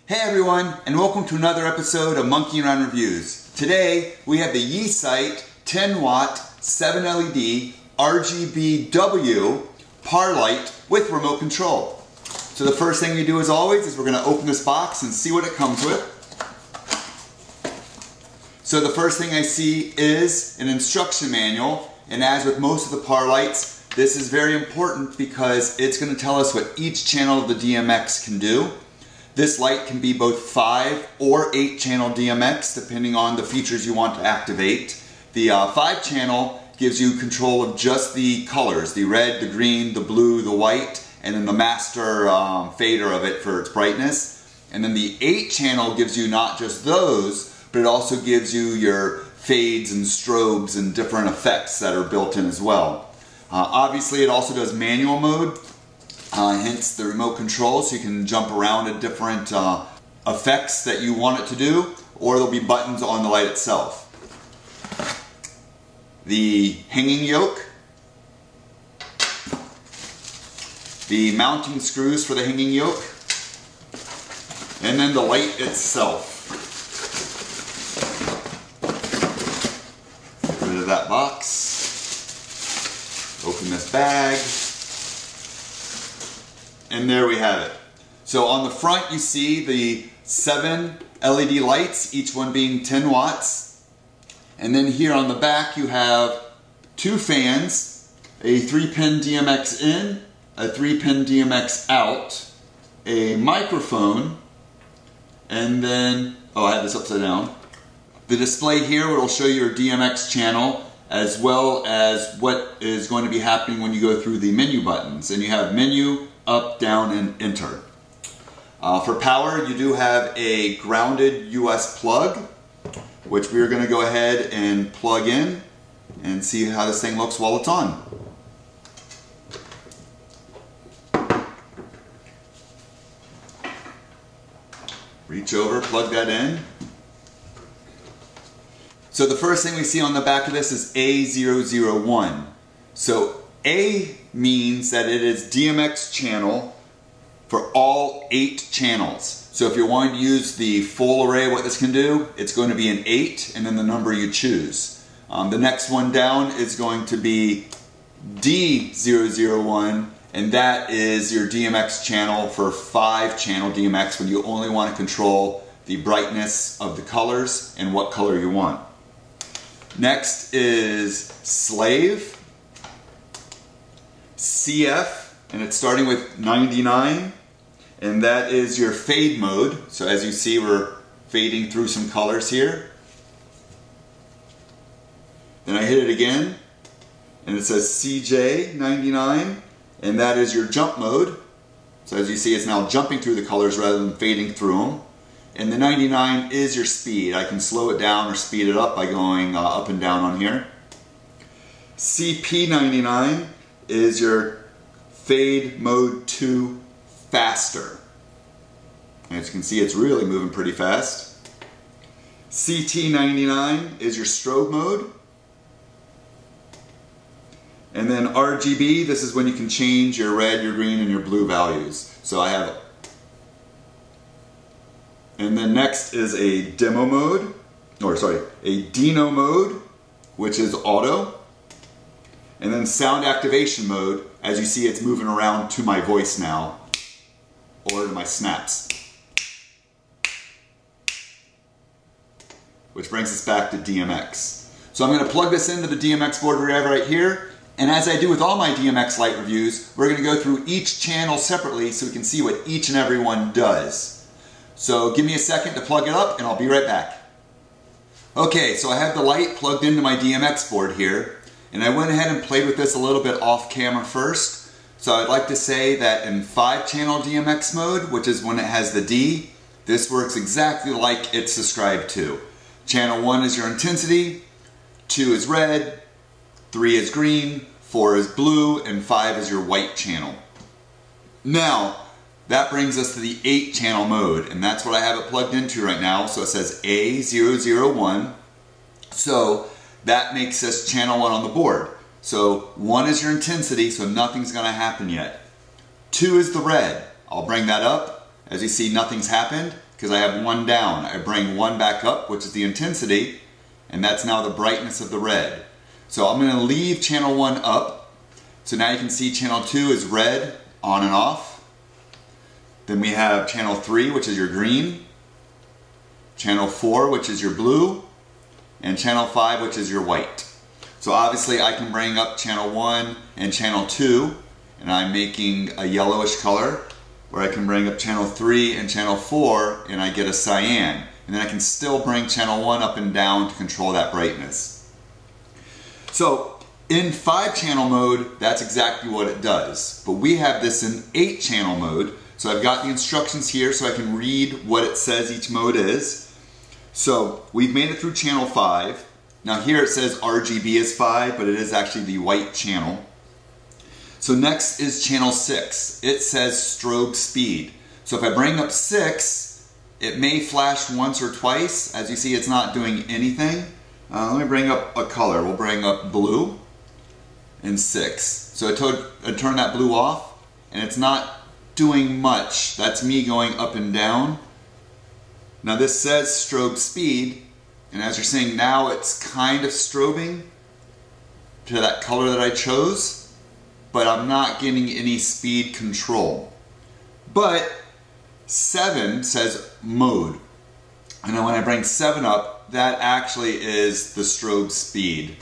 Hey everyone, and welcome to another episode of Monkey Around Reviews. Today we have the Yeesight 10 watt 7 LED RGBW par light with remote control. So the first thing we do as always is we're going to open this box and see what it comes with. So the first thing I see is an instruction manual, and as with most of the par lights, this is very important because it's going to tell us what each channel of the DMX can do. This light can be both 5 or 8 channel DMX depending on the features you want to activate. The 5 channel gives you control of just the colors, the red, the green, the blue, the white, and then the master fader of it for its brightness. And then the 8 channel gives you not just those, but it also gives you your fades and strobes and different effects that are built in as well. Obviously it also does manual mode. Hence the remote control, so you can jump around at different effects that you want it to do, or there'll be buttons on the light itself. The hanging yoke, the mounting screws for the hanging yoke, and then the light itself. Get rid of that box, open this bag, and there we have it. So on the front you see the 7 LED lights, each one being 10 watts. And then here on the back you have 2 fans, a 3-pin DMX in, a 3-pin DMX out, a microphone, and then, oh, I had this upside down. The display here will show your DMX channel as well as what is going to be happening when you go through the menu buttons. And you have menu, up, down, and enter. For power, you do have a grounded US plug, which we're going to go ahead and plug in and see how this thing looks while it's on. Reach over, plug that in. So the first thing we see on the back of this is A001. So A means that it is DMX channel for all 8 channels. So if you're wanting to use the full array of what this can do, it's going to be an 8 and then the number you choose. The next one down is going to be D001, and that is your DMX channel for 5 channel DMX when you only want to control the brightness of the colors and what color you want. Next is SLAV, CF, and it's starting with 99, and that is your fade mode. So as you see, we're fading through some colors here. Then I hit it again, and it says CJ99, and that is your jump mode. So as you see, it's now jumping through the colors rather than fading through them. And the 99 is your speed. I can slow it down or speed it up by going up and down on here. CP99 is your fade mode 2 faster. As you can see, it's really moving pretty fast. CT99 is your strobe mode. And then RGB, this is when you can change your red, your green, and your blue values. So I have it. And then next is a demo mode, or sorry, a DENO mode, which is auto. And then sound activation mode, as you see it's moving around to my voice now, or to my snaps. Which brings us back to DMX. So I'm going to plug this into the DMX board we have right here, and as I do with all my DMX light reviews, we're going to go through each channel separately so we can see what each and every one does. So give me a second to plug it up and I'll be right back. Okay, so I have the light plugged into my DMX board here, and I went ahead and played with this a little bit off camera first. So I'd like to say that in 5 channel DMX mode, which is when it has the D, this works exactly like it's described to. Channel 1 is your intensity, 2 is red, 3 is green, 4 is blue, and 5 is your white channel. Now, that brings us to the 8 channel mode, and that's what I have it plugged into right now. So it says A001. So that makes us channel 1 on the board. So 1 is your intensity, so nothing's going to happen yet. 2 is the red. I'll bring that up. As you see, nothing's happened. because I have one down. I bring one back up, which is the intensity, and that's now the brightness of the red. So I'm going to leave channel 1 up. So now you can see channel 2 is red, on and off. Then we have channel 3, which is your green, channel 4, which is your blue, and channel 5, which is your white. So obviously I can bring up channel 1 and channel 2, and I'm making a yellowish color, or I can bring up channel 3 and channel 4 and I get a cyan. And then I can still bring channel 1 up and down to control that brightness. So in 5-channel mode, that's exactly what it does. But we have this in 8-channel mode. So I've got the instructions here so I can read what it says each mode is. So we've made it through channel 5. Now here it says RGB is 5, but it is actually the white channel. So next is channel 6. It says Strobe Speed. So if I bring up 6, it may flash once or twice. As you see, it's not doing anything. Let me bring up a color. We'll bring up blue and 6. So I turn that blue off, and it's not doing much. That's me going up and down. Now this says Strobe Speed, and as you're seeing now, it's kind of strobing to that color that I chose, but I'm not getting any speed control. But 7 says mode. And then when I bring 7 up, that actually is the strobe speed.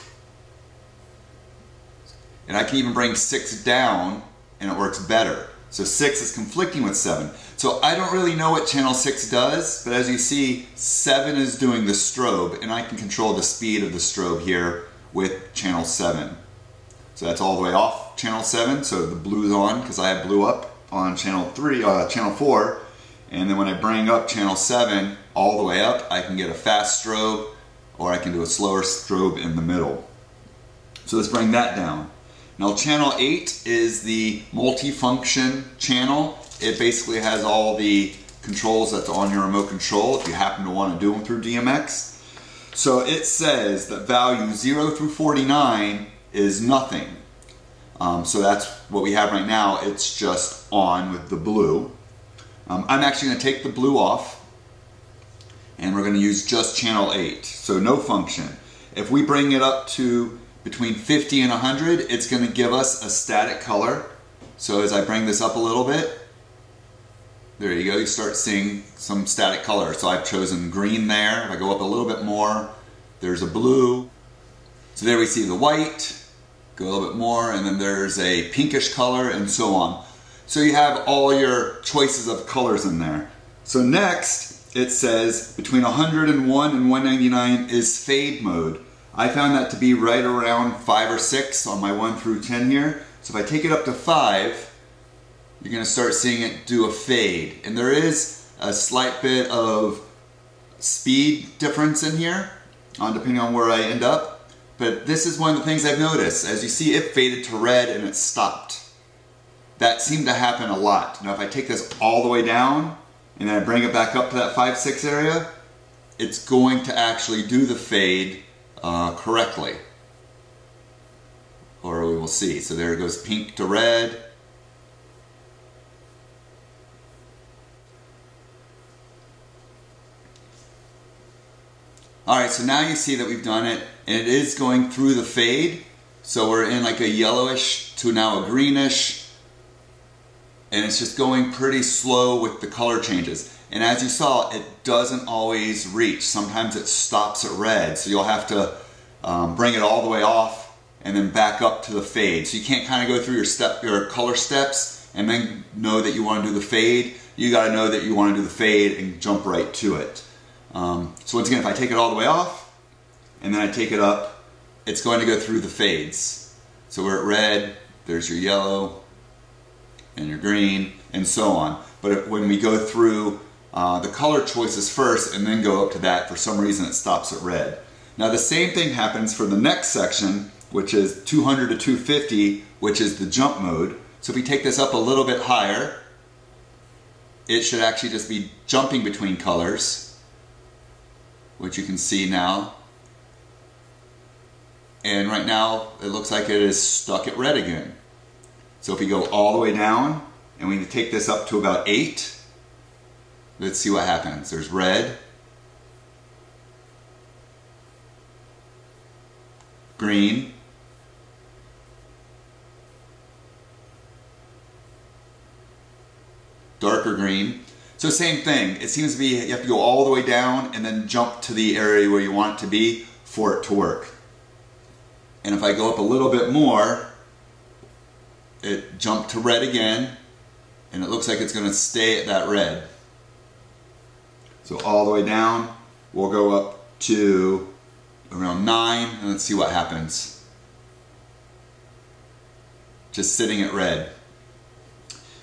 And I can even bring 6 down and it works better. So 6 is conflicting with 7. So I don't really know what channel 6 does, but as you see, 7 is doing the strobe, and I can control the speed of the strobe here with channel 7. So that's all the way off channel 7, so the blue's on because I have blue up on channel 4. And then when I bring up channel 7 all the way up, I can get a fast strobe, or I can do a slower strobe in the middle. So let's bring that down. Now channel 8 is the multi-function channel. It basically has all the controls that's on your remote control if you happen to want to do them through DMX. So it says that value 0 through 49 is nothing. So that's what we have right now. It's just on with the blue. I'm actually going to take the blue off, and we're going to use just channel 8. So no function. If we bring it up to between 50 and 100, it's going to give us a static color. So as I bring this up a little bit, there you go, you start seeing some static color. So I've chosen green there. If I go up a little bit more, there's a blue. So there we see the white, go a little bit more, and then there's a pinkish color, and so on. So you have all your choices of colors in there. So next, it says between 101 and 199 is fade mode. I found that to be right around 5 or 6 on my 1 through 10 here. So if I take it up to 5, you're going to start seeing it do a fade. And there is a slight bit of speed difference in here, depending on where I end up. But this is one of the things I've noticed. As you see, it faded to red and it stopped. That seemed to happen a lot. Now if I take this all the way down and then I bring it back up to that 5, 6 area, it's going to actually do the fade correctly. Or we will see. So there it goes, pink to red. Alright, so now you see that we've done it, and it is going through the fade. So we're in like a yellowish to now a greenish, and it's just going pretty slow with the color changes. And as you saw, it doesn't always reach. Sometimes it stops at red, so you'll have to bring it all the way off and then back up to the fade. So you can't kind of go through your color steps and then know that you want to do the fade. You got to know that you want to do the fade and jump right to it. So once again, if I take it all the way off and then I take it up, it's going to go through the fades. So we're at red, there's your yellow and your green and so on. But when we go through the color choices first and then go up to that, for some reason it stops at red. Now the same thing happens for the next section, which is 200 to 250, which is the jump mode. So if we take this up a little bit higher, it should actually just be jumping between colors, which you can see now. And right now it looks like it is stuck at red again. So if we go all the way down and we take this up to about 8, let's see what happens. There's red, green, darker green. So same thing, it seems to be you have to go all the way down and then jump to the area where you want it to be for it to work. And if I go up a little bit more, it jumped to red again, and it looks like it's going to stay at that red. So all the way down, we'll go up to around 9, and let's see what happens. Just sitting at red.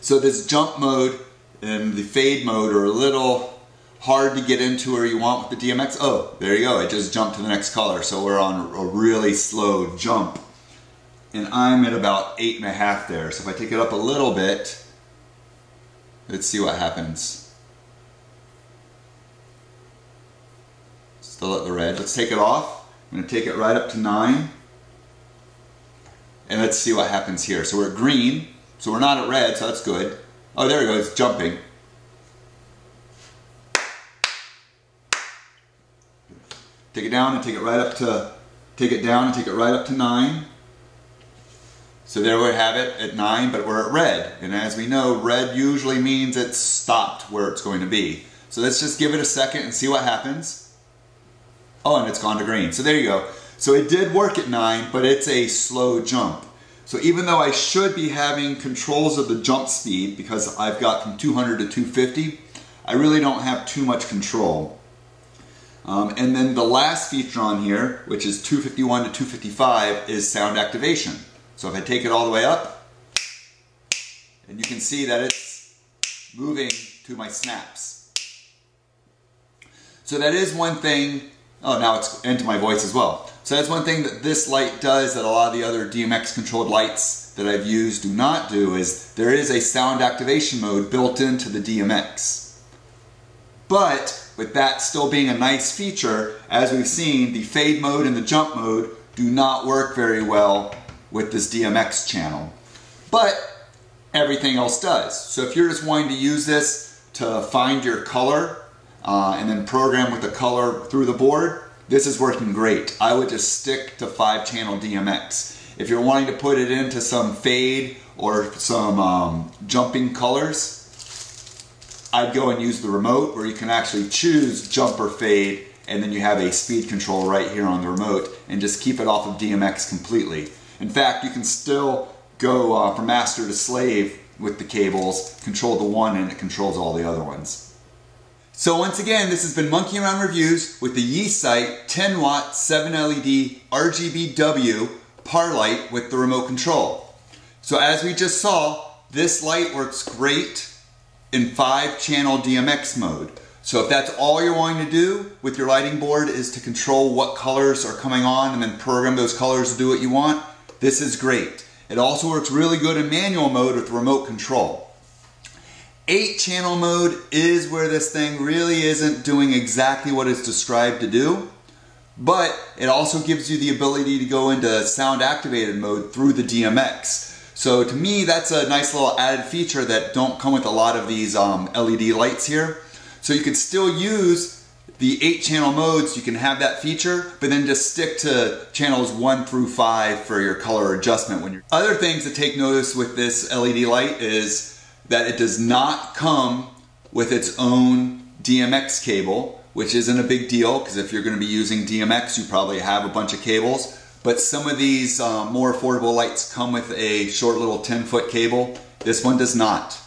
So this jump mode and the fade mode are a little hard to get into where you want with the DMX. Oh, there you go, it just jumped to the next color. So we're on a really slow jump. And I'm at about 8.5 there. So if I take it up a little bit, let's see what happens. Still at the red. Let's take it off. I'm going to take it right up to 9. And let's see what happens here. So we're at green. So we're not at red, so that's good. Oh, there we go, it's jumping. Take it down and take it right up to, take it down and take it right up to 9. So there we have it at 9, but we're at red. And as we know, red usually means it's stopped where it's going to be. So let's just give it a second and see what happens. Oh, and it's gone to green. So there you go. So it did work at 9, but it's a slow jump. So even though I should be having controls of the jump speed, because I've got from 200 to 250, I really don't have too much control. And then the last feature on here, which is 251 to 255, is sound activation. So if I take it all the way up, and you can see that it's moving to my snaps. So that is one thing. Oh, now it's into my voice as well. So that's one thing that this light does that a lot of the other DMX controlled lights that I've used do not do, is there is a sound activation mode built into the DMX. But with that still being a nice feature, as we've seen, the fade mode and the jump mode do not work very well with this DMX channel. But everything else does. So if you're just wanting to use this to find your color and then program with the color through the board, this is working great. I would just stick to 5-channel DMX. If you're wanting to put it into some fade or some jumping colors, I'd go and use the remote, where you can actually choose jump or fade, and then you have a speed control right here on the remote, and just keep it off of DMX completely. In fact, you can still go from master to slave with the cables, control the one, and it controls all the other ones. So once again, this has been Monkey Around Reviews with the Yeesight 10 watt 7 LED RGBW par light with the remote control. So as we just saw, this light works great in 5-channel DMX mode. So if that's all you're wanting to do with your lighting board, is to control what colors are coming on and then program those colors to do what you want, this is great. It also works really good in manual mode with remote control. 8-channel mode is where this thing really isn't doing exactly what it's described to do, but it also gives you the ability to go into sound activated mode through the DMX. So to me, that's a nice little added feature that don't come with a lot of these LED lights here. So you could still use the 8-channel modes, you can have that feature, but then just stick to channels 1 through 5 for your color adjustment. Other things to take notice with this LED light is that it does not come with its own DMX cable, which isn't a big deal, because if you're going to be using DMX, you probably have a bunch of cables. But some of these more affordable lights come with a short little 10-foot cable. This one does not.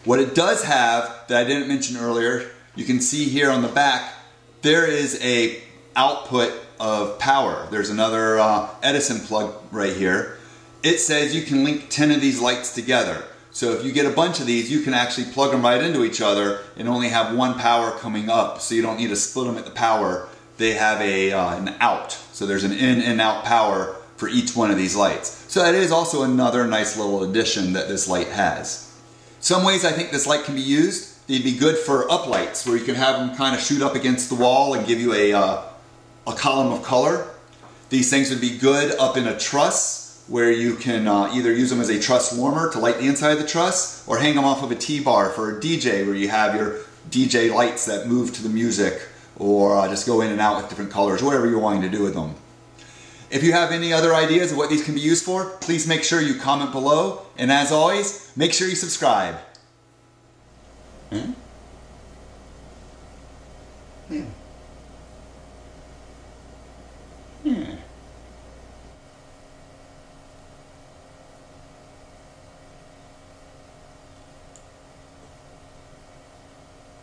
What it does have, that I didn't mention earlier, you can see here on the back, there is a output of power. There's another Edison plug right here. It says you can link 10 of these lights together. So if you get a bunch of these, you can actually plug them right into each other and only have one power coming up, so you don't need to split them at the power. They have an out. So there's an in and out power for each one of these lights. So that is also another nice little addition that this light has. Some ways I think this light can be used, they'd be good for uplights, where you can have them kind of shoot up against the wall and give you a column of color. These things would be good up in a truss, where you can either use them as a truss warmer to light the inside of the truss, or hang them off of a T-bar for a DJ, where you have your DJ lights that move to the music, or just go in and out with different colors, whatever you're wanting to do with them. If you have any other ideas of what these can be used for, please make sure you comment below, and as always, make sure you subscribe.